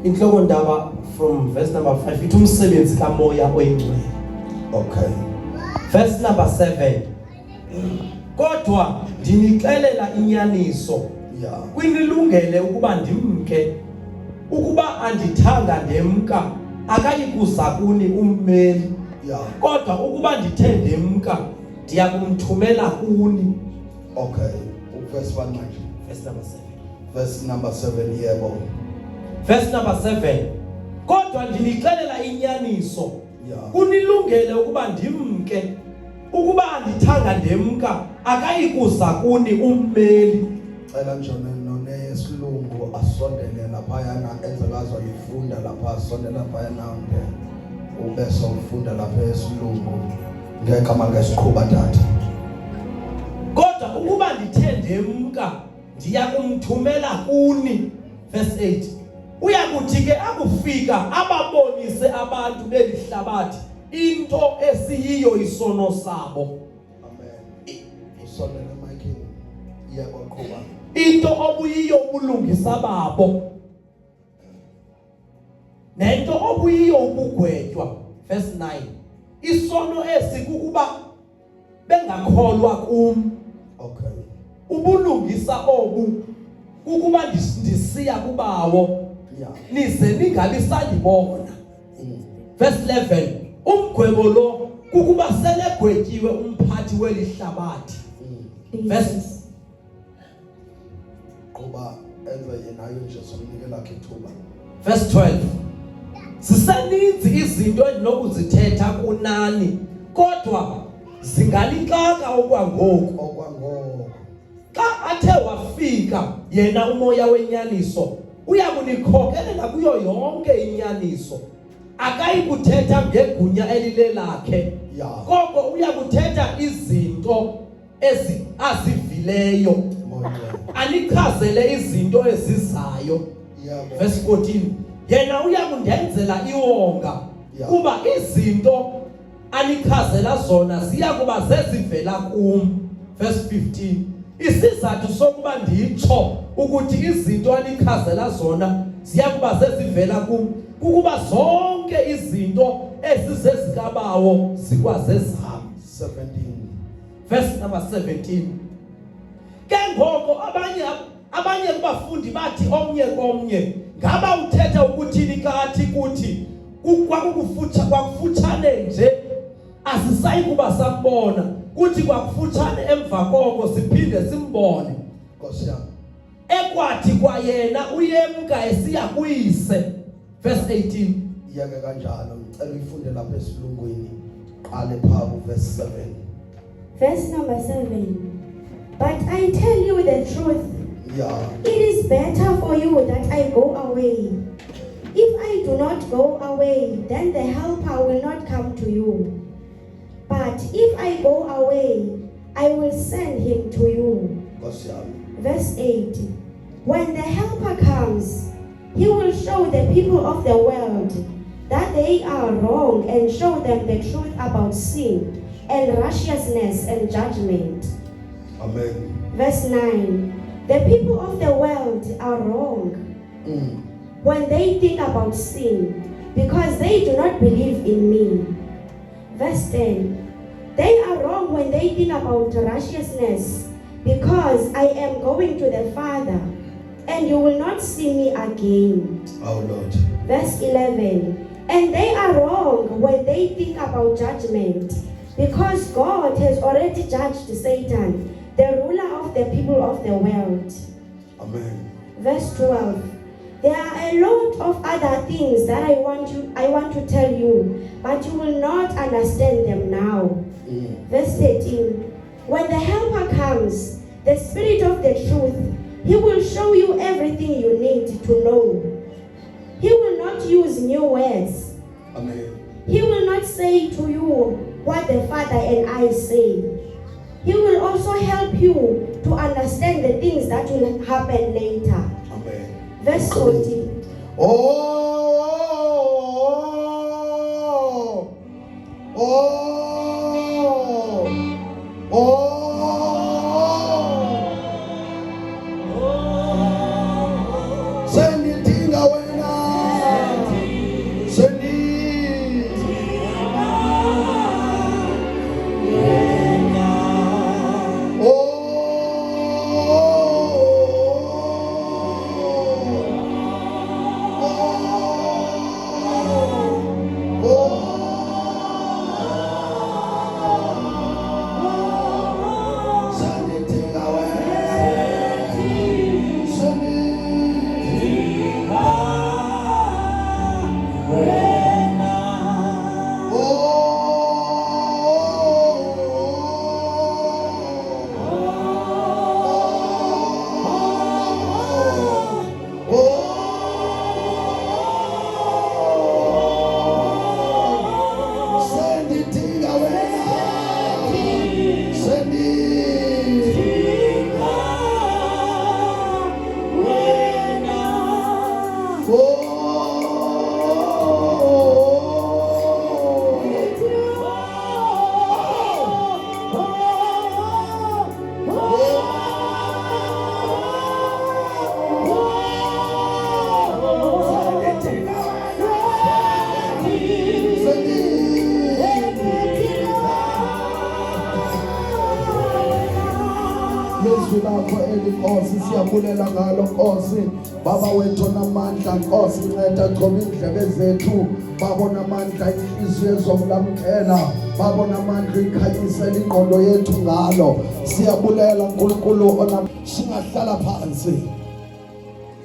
inhloko ndaba from verse number 5 ithi umsebenzi kamoya oyingcwele. Okay. Verse number 7. Kodwa ndinixelela inyaniso. Yeah. Kwinilungele ukuba ndimke. Ukuba andithanga ndemka akayikuza kuni ummeli. Yeah. Kodwa ukuba ndithe ndemka ndiya kumthumela kuni. Okay. Verse 1 manje. Verse number 7. Verse number 7 yebo. Verse number 7. Kodwa ndinixelela inyaniso. Yeah. Kunilungele ukuba ndimke. Ukuba andithanga ndemka akayikuza kuni ummeli. Cela nje nonesilungu asondele laphayana enzelazwa ifunda lapha asondela laphayana ubese ufunda lapha esilungu ngegama lesiqhuba tata. Kodwa ukuba ndithe ndemka ndiya kumthumela kuni. Verse 8. Uyakuthi ke akufika ababonise abantu belihlabathi into esiyiyo isono sabo. Amen. Usondele Mike. Yebo qhuba. Into obuyiyo ubulungisa babo. Nento obuyiyo ubugwetywa. Verse 9. Isono esikukuba bengakholwa kum. Okay. Ubulungisa obu ukuba ndisiya kubawo. Yeah. Nize ningabi sandibona. Verse 11. Umgwebo lo kukuba selegwetyiwe umphathi welihlabathi. Verse Kuba enze yenayo nje somnikela kithuba. Verse 12. Siseninzi izinto endinokuzithetha kunani kodwa zingalixaka okwangoku. Xa athe wafika yena umoya wenyaniso uyakunikhokelela kuyo yonke inyaniso. Akayikuthetha ngegunya elilelakhe. Yeah. Koko uyakuthetha izinto azivileyo. Anichazele izinto ezizayo. Yeah. Verse 14. Yena uyakundenzela iwonga. Yeah. Kuba izinto anichazela zona ziya kuba zezivela kum. Verse 15. Isizathu sokuba nditsho ukuthi izinto anichazela zona ziya kuba zezivela kum kukuba zonke izinto esizezikabawo zikwazezam. 17. Verse number 17. Ke ngoko abanye kubafundi bathi omnye komnye ngaba uthetha ukuthini kathi kuthi kwakufutshane nje asisayi kuba sambona kuthi kwakufutshane emva koko siphinde simbone. Nkosi yami. Ekwathi kwayena uyemka esiya kuyise. Verse 18. Yeke kanjalo ngicela uyifunde lapha esilungwini qale phabu verse 7. Verse number 7. But I tell you the truth. Yeah. It is better for you that I go away. If I do not go away, then the helper will not come to you. But if I go away, I will send him to you. Nkosi yami. Verse 8. When the helper comes, he will show the people of the world that they are wrong and show them the truth about sin and righteousness and judgment. Amen. Verse 9. The people of the world are wrong when they think about sin because they do not believe in me. Verse 10. They are wrong when they think about righteousness because I am going to the Father and you will not see me again. Oh Lord. Verse 11. And they are wrong when they think about judgment because God has already judged Satan, the ruler of the people of the world. Amen. Verse 12. There are a lot of other things that I want to tell you, but you will not understand them now. Verse 13. When the helper comes, the Spirit of the truth, he will show you everything you need to know. He will not use new words. Amen. He will not say to you what the Father and I say. He will also help you to understand the things that will happen later. Amen. Verse 14. Sendidinga wena lakho elinkosi siyabulela ngalo Nkosi baba wethu namandla Nkosi nceda thoba indlebe zethu babona amandla inhliziyo zokulamkela babona amandla ikhanyisela ingqondo yethu ngalo siyabulela uNkulunkulu ona singahlala phansi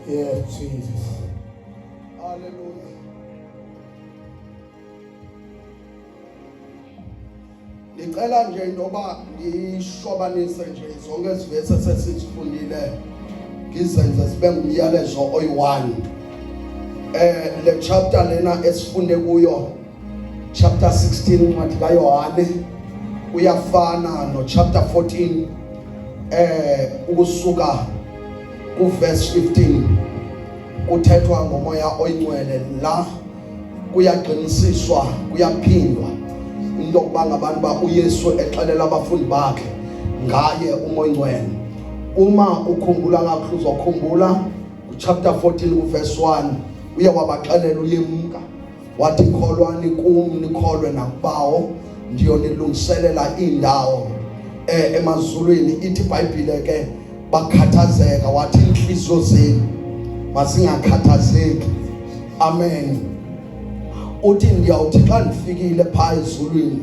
yes Jesus hallelujah ngicela nje intoba ngishwabanise nje zonke izivesi esesifundile ngizenze sibe ngumyalezo oyi-1 le chapter lena esifunde kuyo chapter 16 incwadi kaYohane uyafana no chapter 14 ukusuka ku verse 15 kuthethwa ngomoya oyingcwele la kuyaqinisiswa kuyaphindwa into kubanga abantu uYesu exelela abafundi bakhe ngaye umoya oyingcwele uma ukhumbula ngakho uzokhumbula chapter 14 ku verse 1 uye wabaxelela uyemka wathi kholwani kum nikholwe nakubawo ndiyonilungiselela indawo emazulwini ithi iBhayibhile ke bakhathazeka wathi inhliziyo zenu masingakhathazeki amen uthi ndiyawuthi xa ndifikile phaa ezulwini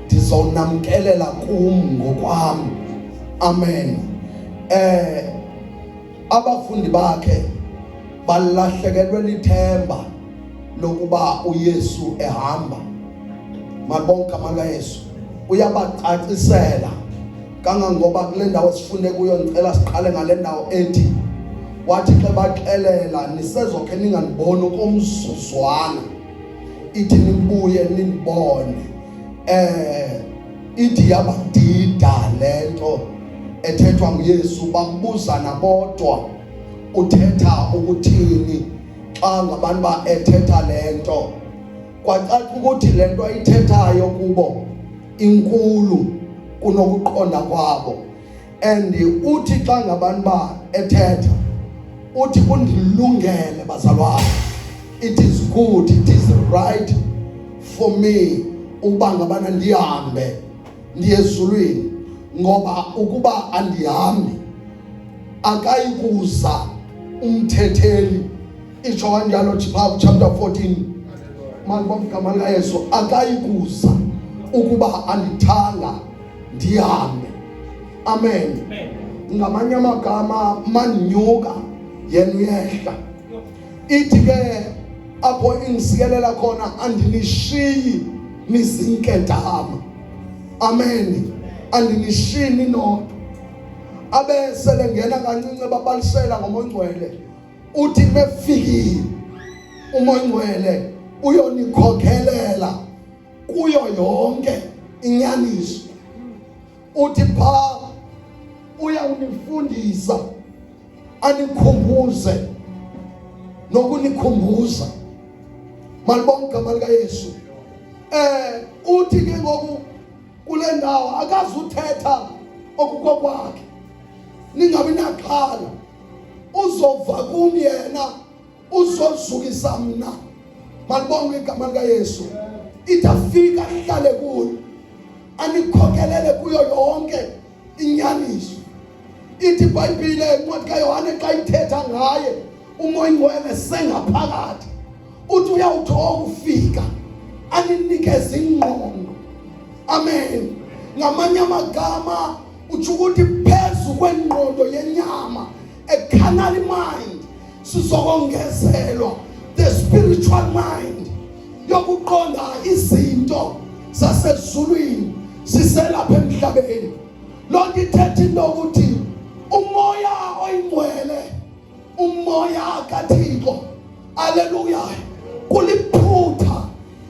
ndizonamkelela kum ngokwami amen abafundi bakhe balahlekelwe lithemba lokuba uYesu ehamba mabonke amakaYesu uyabacacisela kangangoba kule ndawo esifunde kuyo ngicela siqale ngale ndawo ethi wathi xa baxelela nisezokhe ninganiboni komzuzwana ithi nibuye ninibone ithi yabadida lento ethethwa nguYesu bakubuzana bodwa uthetha ukuthini xa ngabantu ethetha lento kwacaca ukuthi lento ayithethayo kubo inkulu kunokuqonda kwabo and uthi xa ngabantu ethetha uthi kundilungele bazalwane it is good it is right for me uba ngabana ndihambe ndiyezulwini ngoba ukuba andihambi akayikuza umthetheli itsho kanjalo chapter 14 manje igama likaYesu akayikuza ukuba andithanga ndihambe amen ngamanye amagama manyuka yena uyehla ithi ke apho ingisikelela khona andinishiyi nizinketama amen andinishini nodwa abe selengena kancinci babalisela ngomoya oyingcwele uthi mefikile umoya oyingcwele uyonikhokhelela kuyo yonke inyaniso uthi pha uyawunifundisa anikhumbuze nokunikhumbuza malibonke igama likaYesu uthi ke ngoku kule ndawo akazuthetha okukokwakhe ningabi naxhala uzova kum yena uzozukisa mna malibonke igama likaYesu itafika ihlale kuyo anikhokhelele kuyo yonke inyaniso ithi iBhayibhile incwadi kaYohane xa ithetha ngaye umoya oyingcwele sengaphakathi uthi uyawuthoka ufika aninikeze ingqondo amen ngamanye amagama uthi ukuthi phezu kwengqondo yenyama a carnal mind sizokongezelwa the spiritual mind yokuqonda izinto zasezulwini siselapha emhlabeni lonke ithetha into ukuthi umoya oyingcwele umoya kaThixo haleluya kuliphutha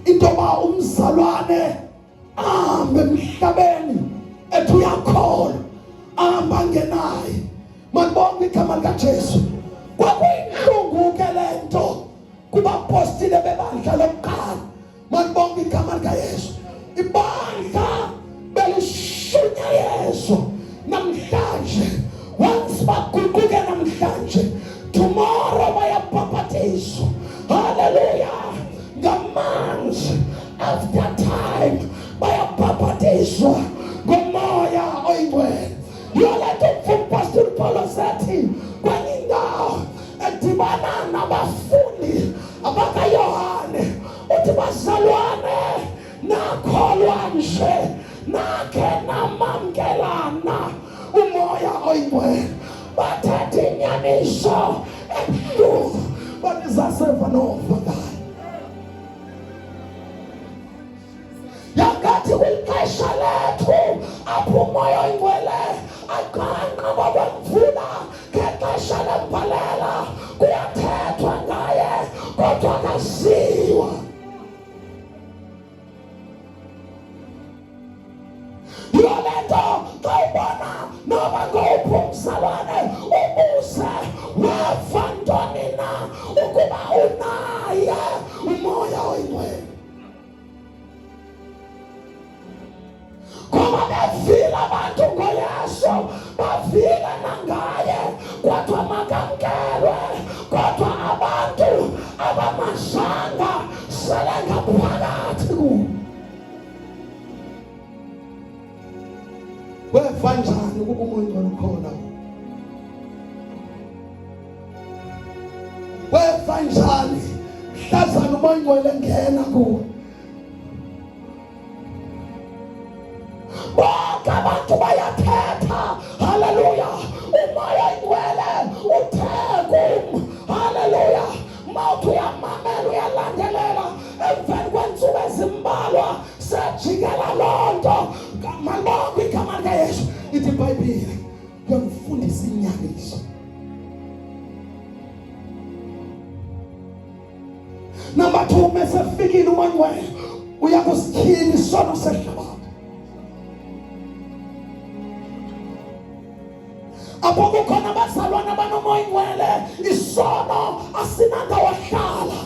into ba umzalwane ahambe emhlabeni ethi uyakholwa ahamba ngenaye malibonke igama likaJesu kwakuyinhlungu ke lento kubapostile bebandla lokuqala malibonke igama likaYesu ibandla belishunya Yesu namhlanje once baguquke namhlanje tomorrow bayabhapatizwa hallelujah ngamanzi after time bayabhapatizwa ngomoya oyingcwele yolento umfumpas abaka Yohane uthi bazalwane nakholwa nje nakhe namamkelana umoya oyingcwele bathatha inyaniso ebuhlungu banizaseva novakala yakathi kwixesha lethu apho umoya oyingcwele aqanqa babamvula ngexesha lembalela kuyathethwa ngaye kodwa akaziwa yolento xa ubona noba ngowuphi umzalwane ubuse weva ntoni na ukuba unaye umoya oyingcwele ngoba bevile abantu ngoyesu bavile nangaye kodwa makamkelwe kodwa abantu abamazanga sele ngaphakathi kuwo weva njani ukuba umoya oyingcwele ukhona weva njani mhlazana umoya oyingcwele ngena kuwo bonke abantu bayathetha haleluya umoya oyingcwele uthe kum haleluya mawuthi uyamamela uyalandelela emveni kweentsuku ezimbalwa sejikela loo nto malibonke igama likayesu ithi ibhayibhile uyakufundisa inyaniso number 2 mesefikile umoya oyingcwele uyakusityhila isono sehlabathi apho kukhona abazalwane abanomoya oyingcwele isono asinanda wahlala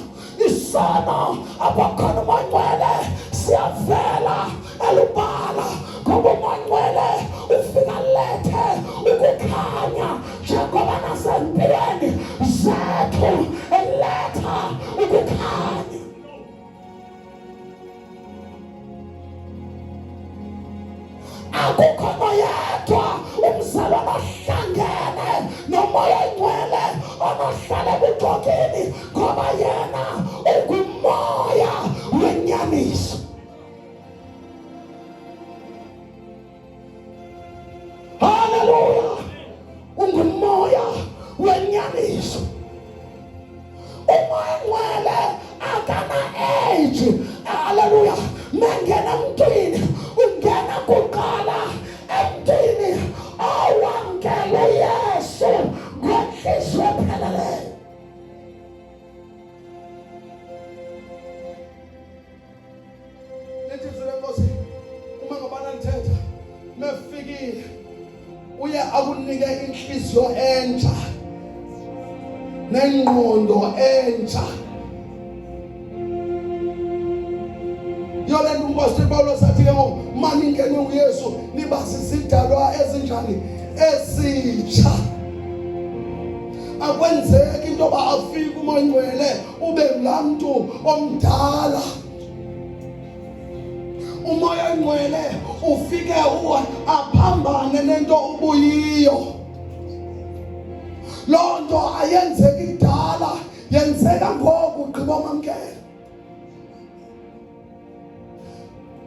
isono apho khona umoya oyingcwele siyavela elubala ngoba umoya oyingcwele ufika lethe ukukhanya njengoba nasempilweni zethu eletha ukukhanya akukho noyedwa umzalwane ohlangene nomoya oyingcwele onohlala ebudongeni ngoba yena ungumoya wenyaniso haleluya ungumoya wenyaniso umoya oyingcwele akana age haleluya mengena emntwini ungena kuqala emntwini awamkele Yesu ngenhliziyo epheleleyo nethizwe lenkosi uma ngabana nithetha mefikile uye akunike inhliziyo entsha nengqondo entsha yolento uMpostoli Pawulos athi ke mani ngene uYesu niba sisidalwa ezinjani esitsha akwenzeki into ba afike umoya oyingcwele ube nglamuntu omdala umoya oyingcwele ufike aphambane nento ubuyiyo loo nto ayenzeki kudala yenzeka ngoku ugqiba umamkela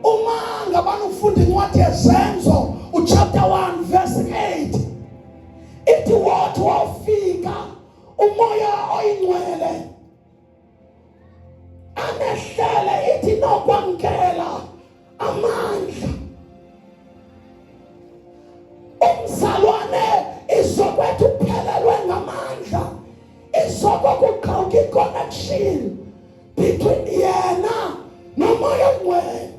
uma ngabana ufunda incwadi yezenzo uchapter 1 verse 8 ithi wathi wafika umoya oyingcwele amehlele ithi nokwamkela amandla umzalwane izokwethu uphelelwe ngamandla izokuqhawuka i-connection between yena nomoya oyingcwele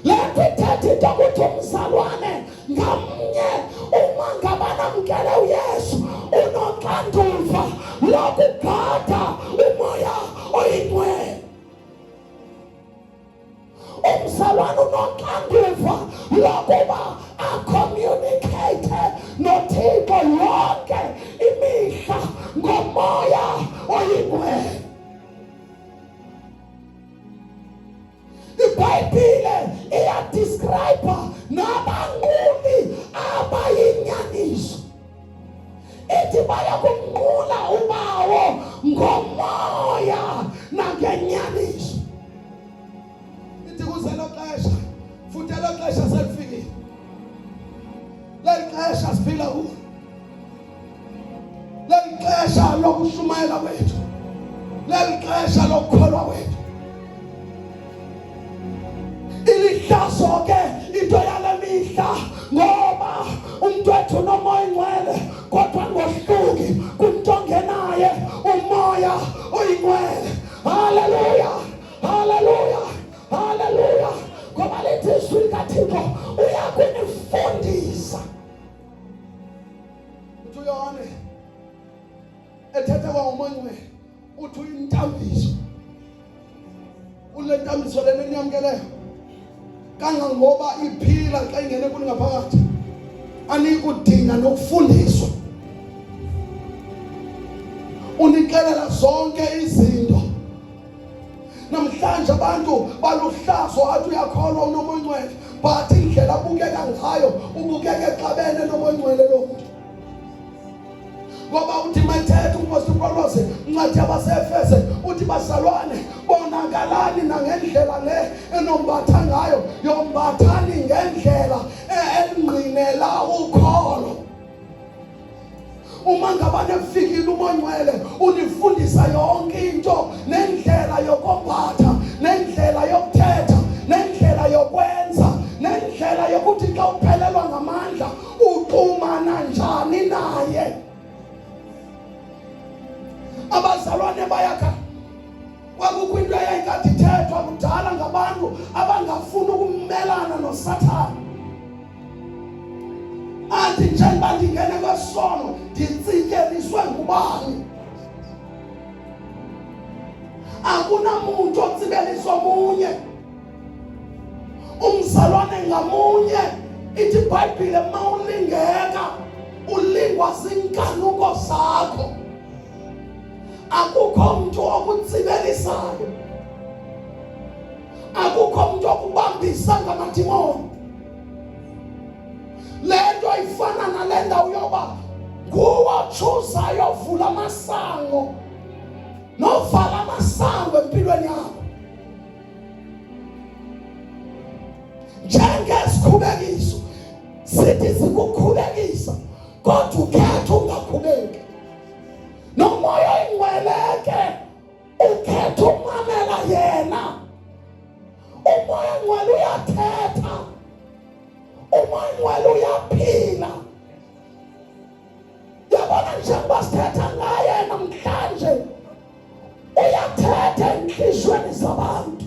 lethu ithetha into ukuthi umzalwane ngamnye uma ngabanamkele uYesu unoxanduva lokugada umoya oyingcwele umzalwane unoxanduva lokuba acommunicate noThixo yonke imihla ngomoya oyingcwele iBhayibhile iyadescribe nabanquli abayinyaniso ithi bayakunqula xesha lokushumayela kwethu, leli xesha lokukholwa kwethu. Ilihlazo ke into yale mihla, ngoba umuntu wethu nomoya ingcwele, kodwa ngohluki kumuntu ongenaye umoya oyingcwele. Haleluya, haleluya, haleluya. Ngoba lithi izwi likaThixo uyakunifundisa. Uthi uYohane ethethe ngomoya ingcwele, uthi uyintambiso. Ule ntambiso lena eniyamkeleyo, kangangoba iphila xa ingene kuni ngaphakathi, anikudinga nokufundiswa. Unikelela zonke izinto. Namhlanje abantu baluhlazo athi uyakholwa unomoya ingcwele, but indlela abukeka ngayo ubukeka exabene nomoya ingcwele lo muntu. Ngoba uthi mathethe uMpostoli Pawulos incwadi yabaseEfese, uthi bazalwane bonakalani nangendlela le enombatha ngayo, yombathani ngendlela engqinela ukholo. Uma ngabane kufikile umoya ingcwele unifundisa yonke into, nendlela yokombatha, nendlela yokuthetha, nendlela yokwenza, nendlela yokuthi xa uphelelwa ngamandla uxhumana njani naye. Abazalwane bayakha kwakukho into eyayikade ithethwa kudala ngabantu abangafuni ukumelana noSathane. Athi njengoba ndingene kwesono nditsityeliswe ngubani. Akunamuntu otsibeliswa munye, umzalwane ngamunye. Ithi iBhayibhile mawulingeka ulingwa zinkanuko zakho. Akukho umuntu okutsibelisayo, akukho umuntu okubambisa ngamadimoni. Lento ifana nale ndawo yoba nguwe ochuzayo ovula amasango novala amasango empilweni yakho. Njengesikhubekiso sithi sikukhubekisa, kodwa ukhetha ungakhubeki. Nomoya ingcweleke ukhetha umamela yena. Umoya ingcwele uyathetha, umoya ingcwele uyaphila. Yabona njengoba sithetha ngaye namhlanje, uyathetha enhliziyweni zabantu,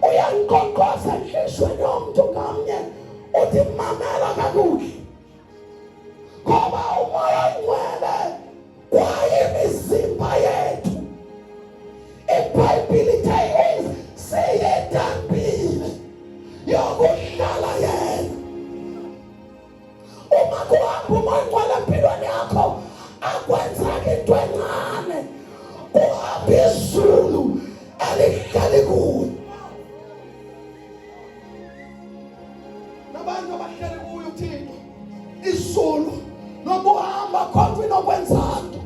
uyankonkoza enhliziyweni yomuntu ngamnye, uthi mamela kakuhle. Ngoba umoya ingcwele kwayimizimba yethu. iBhayibhile ithi seyedambile yokuhlala yena. Uma kuhamba umoya ingcwele empilweni yakho, akwenzaki into encane, kuhamba izulu elihleli kuyo. Nabantu abahleli kuyo uThixo, izulu noba uhamba khona inokwenzanto,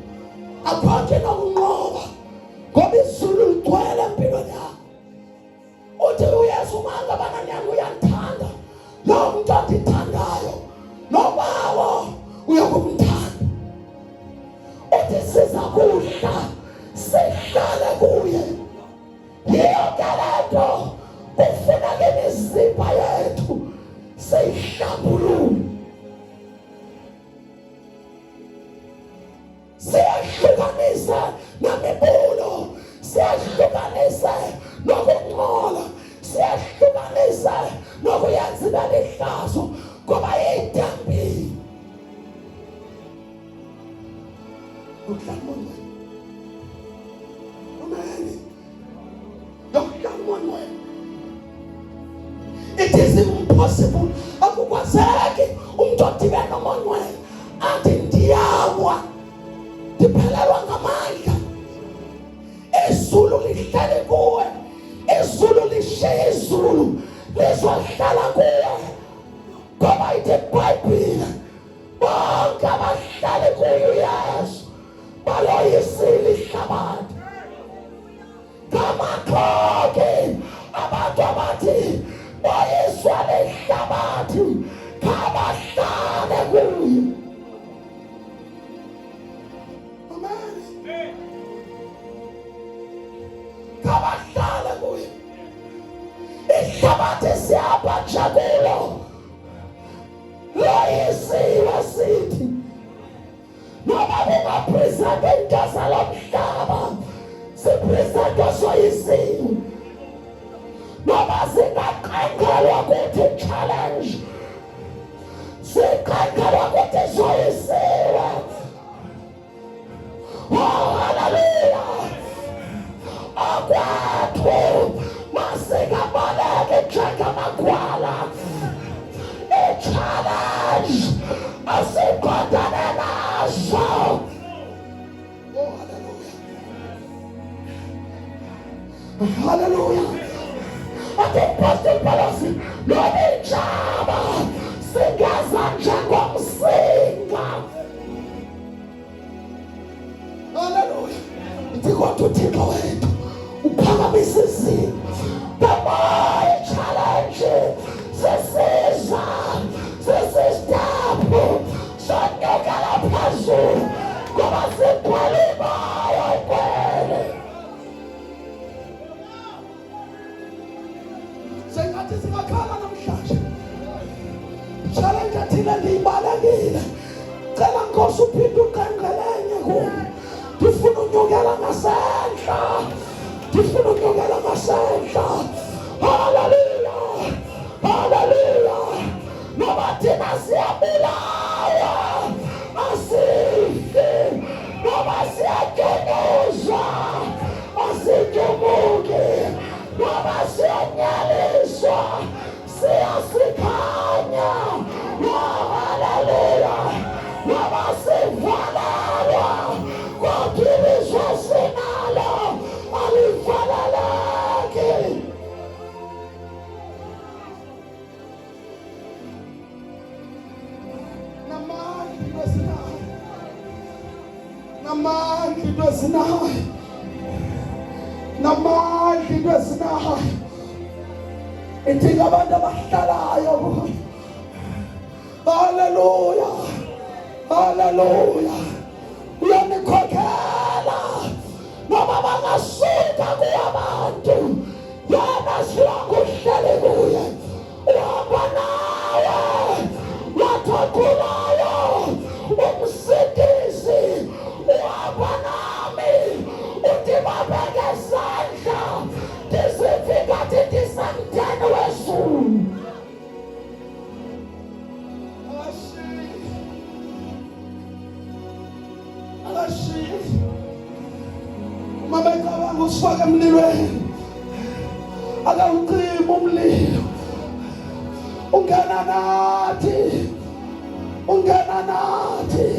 akhona inokunqoba, ngoba izulu ligcwele empilweni yakho. Uthi uYesu manga bananyanga uyanthanda, lo muntu ondithandayo nobawo uyokumthanda. Uthi siza kudla sihlale kuye. Yiyo ke lento kufuneka imizimba yethu siyihlambulule. Siyahlukanise nemibulo, siyahlukanise nokungcola, siyahlukanise nokuyenza ibe lihlazo, ngoba idambile. Uhlala umoya umeni, yokuhlala umoya. It is impossible, akukwazeki umuntu odibene nomoya athi ndiyawa, ndiphelelwa ngamandla. Izulu lihleli kuwe, izulu lishiya izulu lizohlala kuwe. Ngoba ithi iBhayibhile bonke abahlali kuyo uYesu baloyisile ihlabathi. Ngamakhoke abantu abathi boyiswa lihlabathi kabahlale kuyo. mabahlala kuyo. Ihlabathi siyabhaja kulo. Loyisiwe sithi noma kungapresenta into zalo mhlaba sipresenta soyisiwe. Noma singaqangelwa kuthi challenge siqangelwa kuthi soyisiwe. Oh hallelujah. Akwathu masikabaleke njengamagwala. Challenge asiqondane naso. Oh hallelujah. Hallelujah. Ati Apostle Paulus noma ijaba singaza njengomsinga. Hallelujah. Ithi kodwa uThixo wethu uphakamisa izimo. The more challenge sesiza sesistaphu sonyokela phezulu ngoba sigcwele moya kwele. Sengathi singakhala namhlanje challenge thina ndiyibalekile. Cela Nkosi uphinde uqenqelenye kuyo. Ndifuna unyokela ngasentla. Ndifuna unyokela ngasentla. Hallelujah. Hallelujah. Noma thina siyabulawa asife. Noma siyagenyuzwa asijumuke. Noma siyanyaliswa siyasikhanya. Hallelujah. Noma sivalelwa kodwa sinalo alivaleleke. Namandla into esinayo. Namandla into esinayo. Ithi abantu abahlalayo. Hallelujah. Hallelujah. Uyanikhokhela noma bangasuka kuyabantu. Yena silongo uhlele kuye. Uhamba nawe. Wathakulayo umsindisi. Uhamba nami. Uthi babeke isandla. Ndizifika ndithi samtheni wezulu. Mama icabanga usifake emlilweni. Akawucima umlilo. Ungena nathi. Ungena nathi.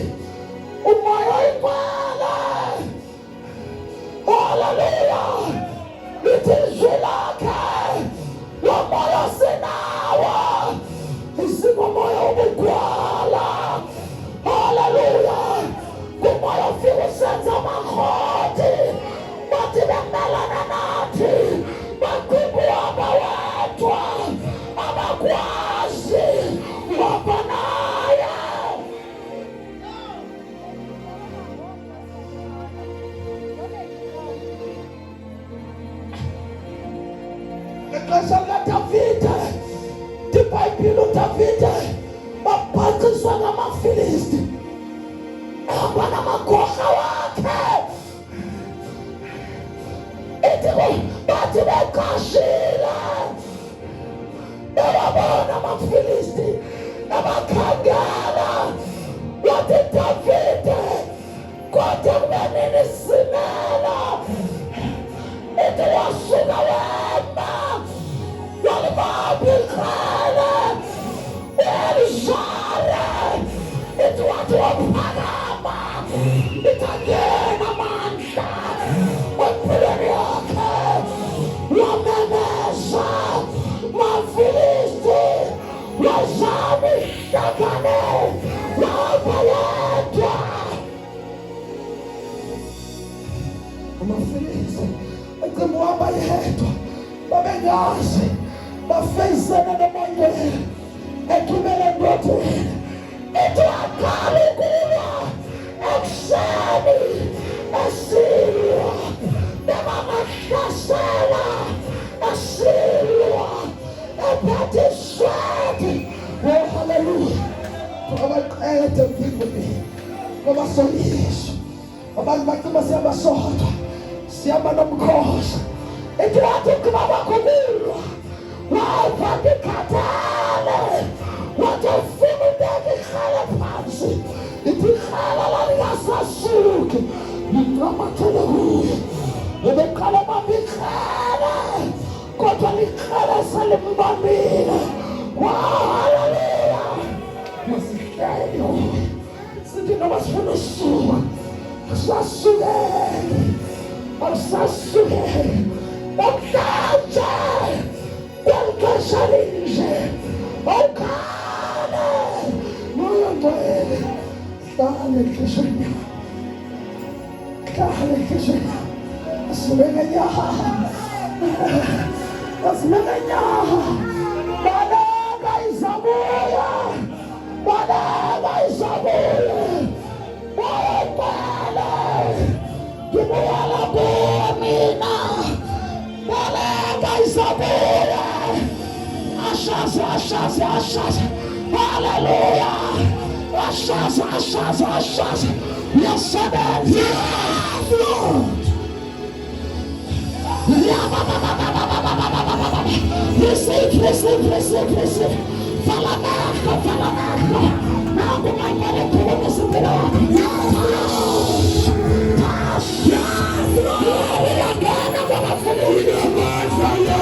Umoya oyibhala. Hallelujah. Lithi izwi lakhe. Lo moya sinawo. Isimomoya obugwala. Hallelujah. Kumoya ufika usenza amakhodi. Bathi bemelana nathi. Bakubu abawedwa. Abakwazi. Wabanaye. Exesha likaDavide. IBhayibhile uDavide wabhaqiswa ngamaFilisti. Hamba namagorha wakhe. Ithi bathi beqashile. Babona amaFilisti. Abakhangela. Wathi Davide. Kodwa kubenini simela. Ithi wasuka wema. Walibambi ikhaya. Elishaya. Ithi wathi waphakama. Ithi angena amandla. Empilweni yakhe. Wamemeza. Mafilisti. Wazami shakane. Wapayedwa. Amafilisti. Ecimba uhamba yedwa. Babengazi. Bafezana nomoyeni. Ethumele endodeni. Ithi aqala ukuya ekuseni esilwa. Bebamahlasela. ngoba soyiswa. Abantu bagcina siyabasodwa, siyaba nomkhosi. Ethi wathi ugqiba kwakho kulwa, wawufaka ikhathele, wathi ufuna ubeka irhala phansi. Ithi irhala lalingasasuki, lincamathele kuye. Ubeqala bamba irhala, kodwa liqhala selimbambile. Haleluya. Masihleli sithi noma sifuna usuka, asasukele, asasukele. Namhlanje kwelixesha linje, awukhale Moya Ngcwele, hlala exesheni, hlala exesheni. Asimeke nyaha, asimeke nyaha. Baleka izabuya, baleka izabuya. Moya Ngcwele, ngibuyela kuwe mina. Baleka izabuya, ashaza, ashaza, ashaza. Haleluya, ashaza, ashaza, ashaza. Yasebenza, yes Lord. Receive, receive, receive, receive. Falamaka, falamaka. Now the man that is doing this in the Lord. Yes, Lord. Again, I'm gonna finish the word for you.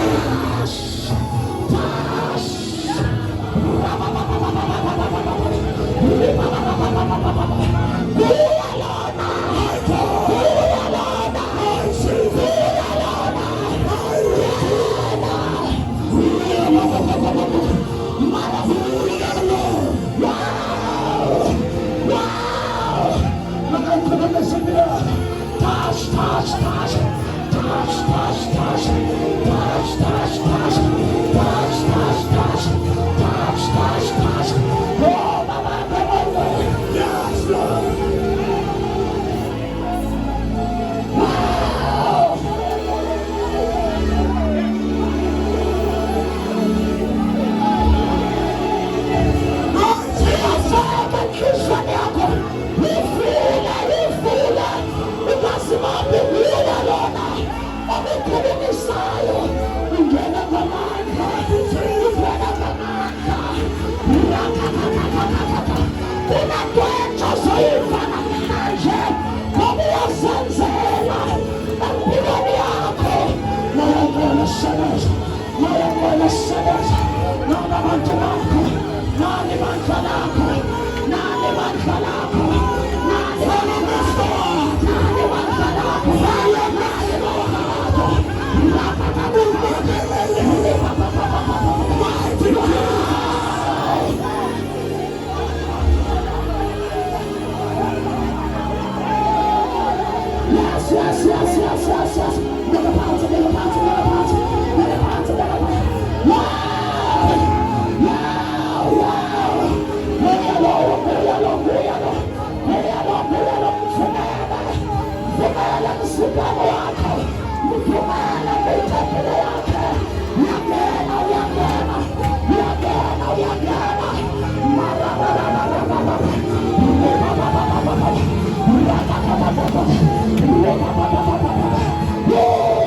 Oh!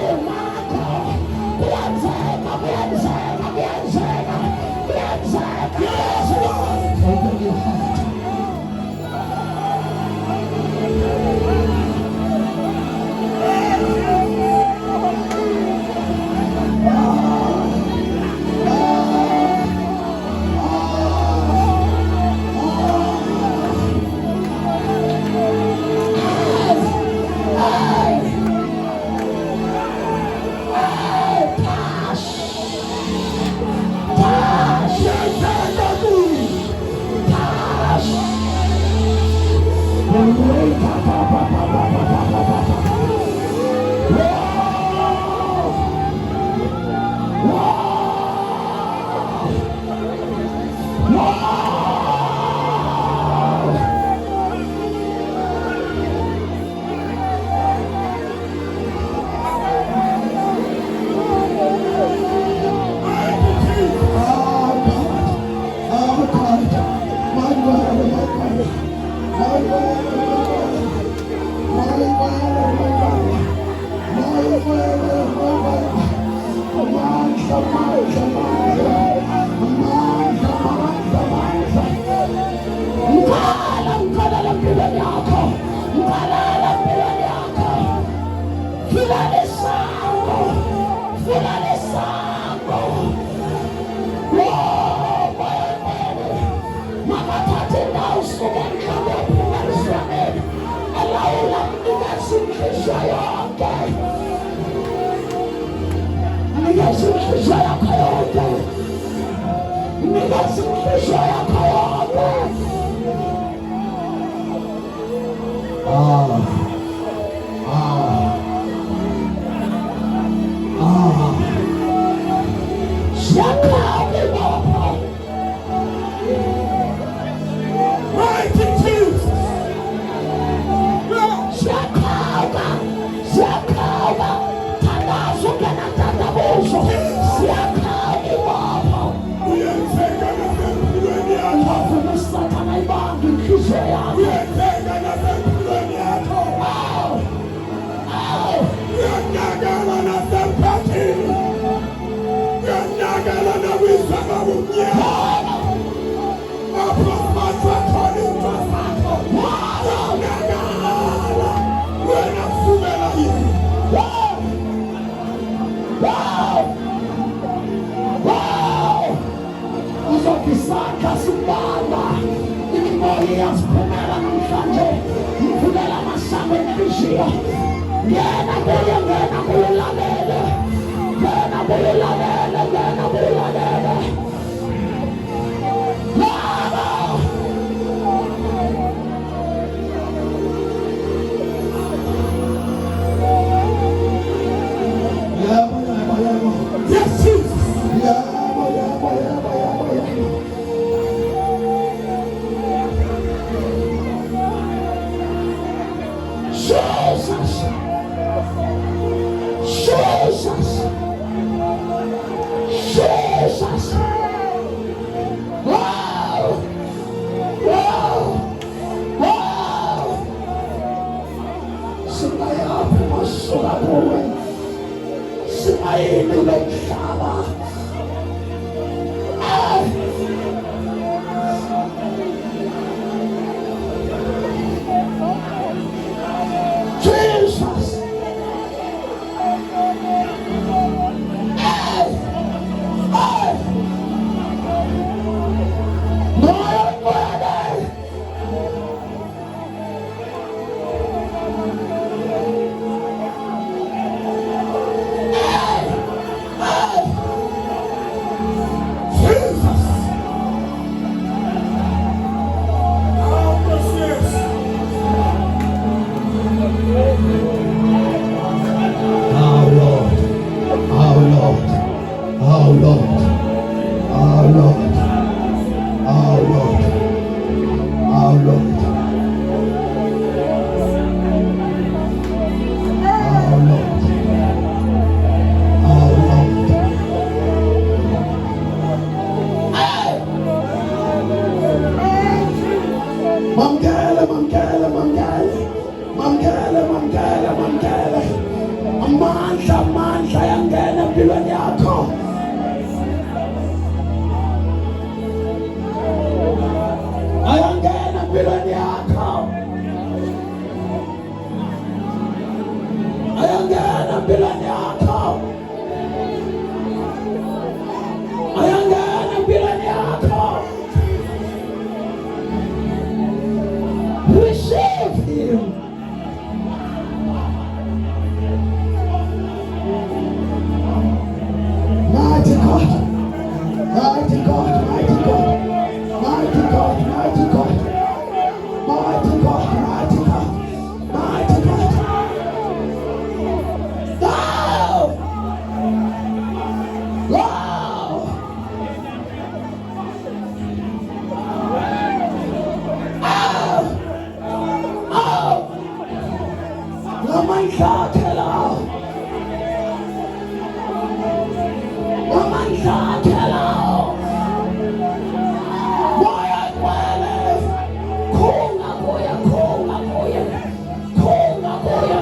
Konga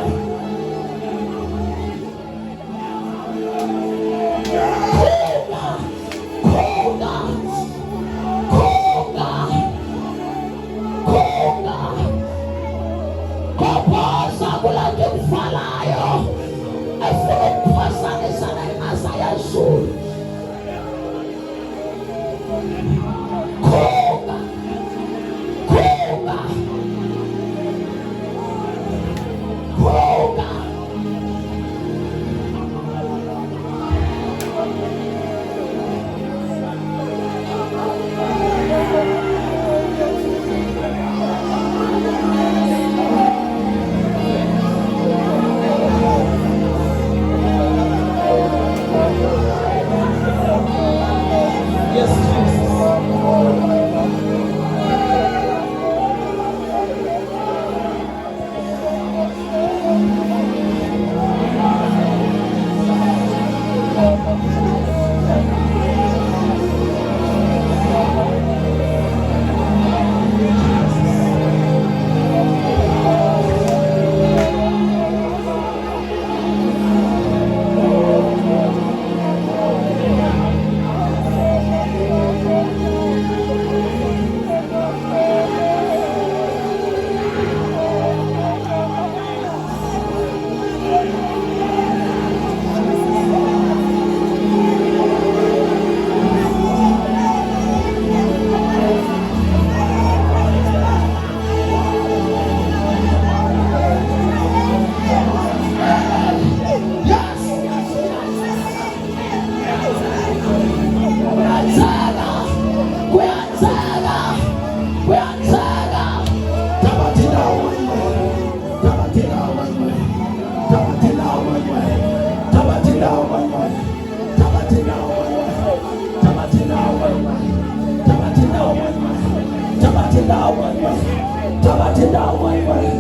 Tabathi indawo moya.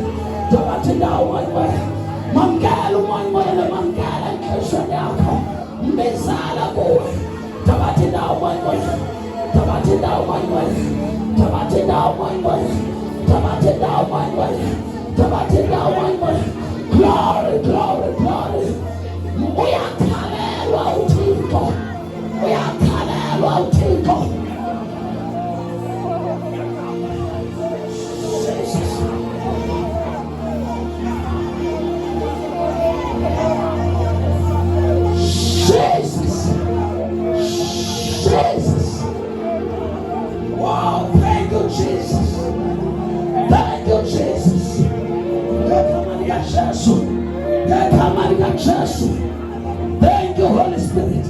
Tabathi indawo moya. Mamkela umoya, mamkela enhlizweni yakho. Mbizala kuwe. Tabathi indawo moya. Tabathi indawo moya. Tabathi indawo moya. Tabathi indawo moya. Tabathi indawo moya. Glory, glory, glory. Uyakhalelwa uThixo. Uyakhalelwa uThixo. Jesus. Jesus. Wow, thank you, Jesus. Thank you, Jesus. Thank you, Holy Spirit.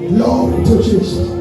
Glory to Jesus.